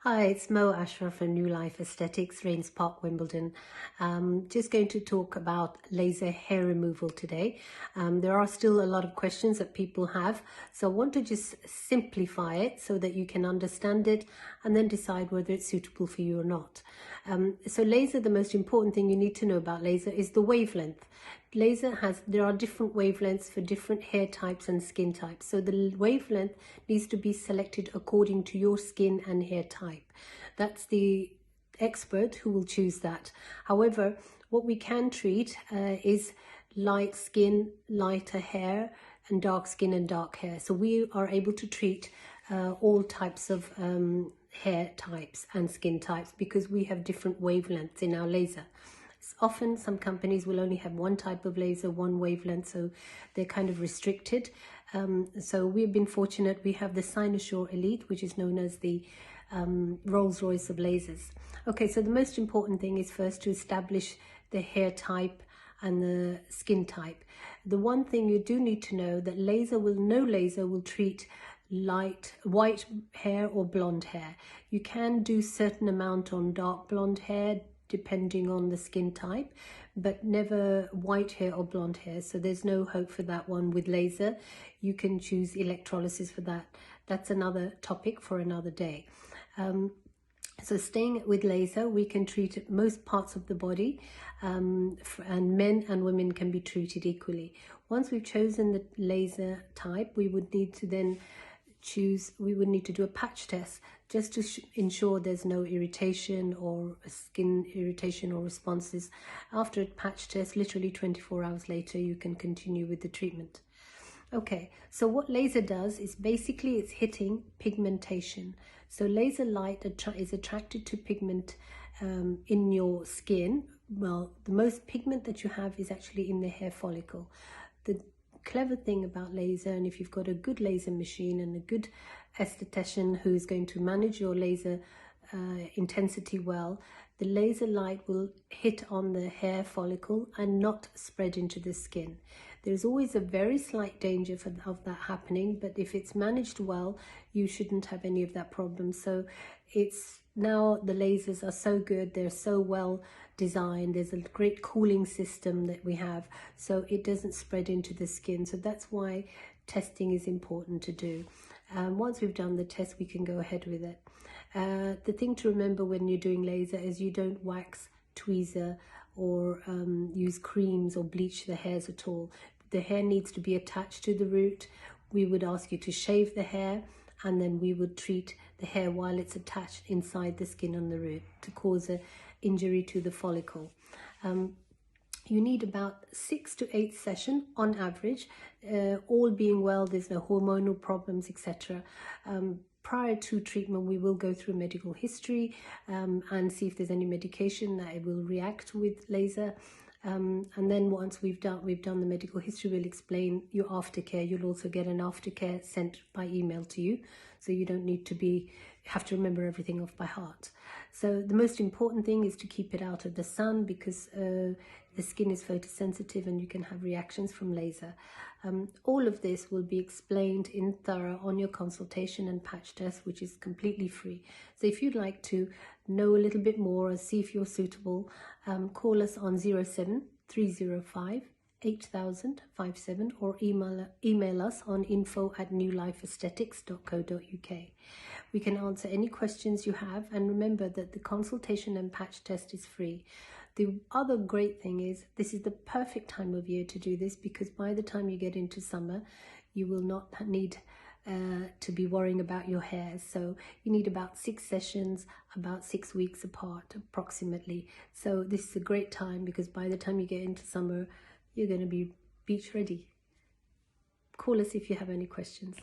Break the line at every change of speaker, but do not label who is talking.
Hi, it's Mo Ashraf from New Life Aesthetics, Rains Park, Wimbledon. Just going to talk about laser hair removal today. There are still a lot of questions that people have, so I want to just simplify it so that you can understand it and then decide whether it's suitable for you or not. So laser, the most important thing you need to know about laser is the wavelength. There are different wavelengths for different hair types and skin types. So the wavelength needs to be selected according to your skin and hair type. That's the expert who will choose that. However, what we can treat is light skin, lighter hair, and dark skin and dark hair. So we are able to treat all types of hair types and skin types because we have different wavelengths in our laser. Often some companies will only have one type of laser, one wavelength, so they're kind of restricted. So we've been fortunate. We have the Cynosure Elite, which is known as the Rolls-Royce of lasers. Okay, so the most important thing is first to establish the hair type and the skin type. The one thing you do need to know that no laser will treat light white hair or blonde hair. You can do certain amount on dark blonde hair depending on the skin type, but never white hair or blonde hair. So there's no hope for that one with laser. You can choose electrolysis for that. That's another topic for another day. So staying with laser, we can treat most parts of the body, and men and women can be treated equally. Once we've chosen the laser type, we would need to do a patch test just to ensure there's no irritation or skin irritation or responses. After a patch test, literally 24 hours later, you can continue with the treatment. Okay, so what laser does is basically it's hitting pigmentation. So laser light is attracted to pigment in your skin. Well, the most pigment that you have is actually in the hair follicle. The clever thing about laser, and if you've got a good laser machine and a good esthetician who's going to manage your laser intensity well, the laser light will hit on the hair follicle and not spread into the skin. There's always a very slight danger of that happening, but if it's managed well, you shouldn't have any of that problem. So now the lasers are so good, they're so well designed, there's a great cooling system that we have, so it doesn't spread into the skin. So that's why testing is important to do. Once we've done the test, we can go ahead with it. The thing to remember when you're doing laser is you don't wax, tweezer, or use creams or bleach the hairs at all. The hair needs to be attached to the root. We would ask you to shave the hair, and then we would treat the hair while it's attached inside the skin on the root to cause an injury to the follicle. You need about 6 to 8 sessions on average, all being well, there's no hormonal problems, etc. Prior to treatment, we will go through medical history and see if there's any medication that it will react with laser. And then once we've done the medical history, we'll explain your aftercare. You'll also get an aftercare sent by email to you, so you don't need to have to remember everything off by heart. So the most important thing is to keep it out of the sun because the skin is photosensitive and you can have reactions from laser. All of this will be explained in thorough on your consultation and patch test, which is completely free. So if you'd like to know a little bit more or see if you're suitable, call us on 07305 800057 or email us on info@newlifeaesthetics.co.uk. We can answer any questions you have, and remember that the consultation and patch test is free. The other great thing is this is the perfect time of year to do this because by the time you get into summer, you will not need to be worrying about your hair. So you need about 6 sessions, about 6 weeks apart approximately. So this is a great time because by the time you get into summer, you're going to be beach ready. Call us if you have any questions.